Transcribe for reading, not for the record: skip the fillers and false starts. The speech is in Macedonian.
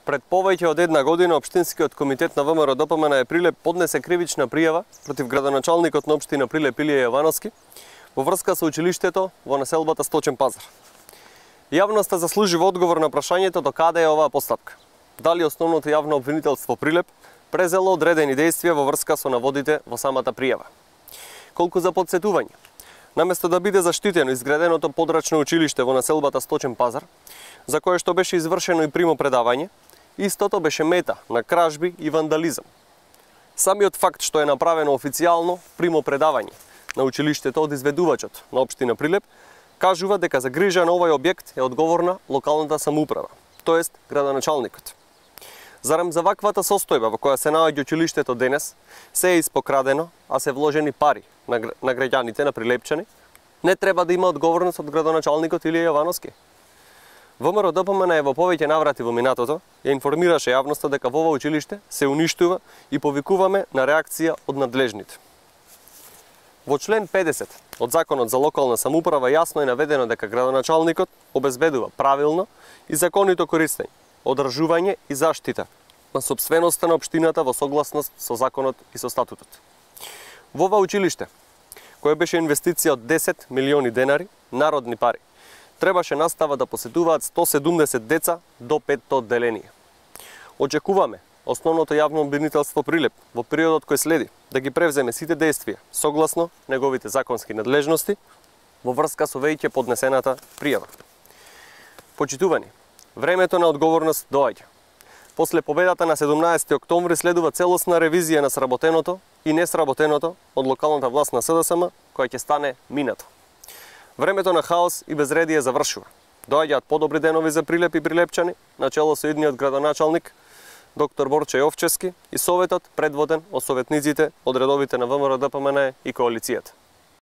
Пред повеќе од една година Општинскиот комитет на ВМРО ДПМН Прилеп поднесе кривична пријава против градоначалникот на општина Прилеп Илија Јовановски во врска со училиштето во населбата Сточен пазар. Јавноста заслужува одговор на прашањето до каде е оваа постапка. Дали основното јавно обвинителство Прилеп презело одредени действија во врска со наводите во самата пријава. Колку за подсетување, наместо да биде заштитено изграденото подрачно училиште во населбата Сточен пазар, за кое што беше извршено и примопредавање, истото беше мета на кражби и вандализам. Самиот факт што е направено официјално примопредавање на училиштето од изведувачот на општина Прилеп кажува дека за грижа на овој објект е одговорна локалната самоуправа, тоест градоначалникот. Зарем за ваквата состојба во која се наоѓа училиштето денес се е испокрадено, а се вложени пари на граѓаните, на прилепчани, не треба да има одговорност од градоначалникот Илија Јовановски. ВМРО ДПМН во повеќе наврати во минатото ја информираше јавноста дека во ова училиште се уништува и повикуваме на реакција од надлежните. Во член 50 од Законот за локална самоуправа јасно е наведено дека градоначалникот обезбедува правилно и законито користење, одржување и заштита на сопственоста на општината во согласност со законот и со статутот. Во ова училиште, кое беше инвестиција од 10 милиони денари, народни пари, требаше настава да посетуваат 170 деца до 5-то одделение. Очекуваме основното јавно обвинителство Прилеп во периодот кој следи да ги превземе сите действија согласно неговите законски надлежности во врска со веќе поднесената пријава. Почитувани, времето на одговорност доаѓа. После победата на 17 октомври следува целосна ревизија на сработеното и несработеното од локалната власт на СДСМ, која ќе стане минато. Времето на хаос и безредие завршува. Доаѓаат подобри денови за Прилеп и прилепчани, начело со идниот градоначалник доктор Борче Јовчевски и советот предводен од советниците од редовите на ВМРО ДПМН и коалицијата.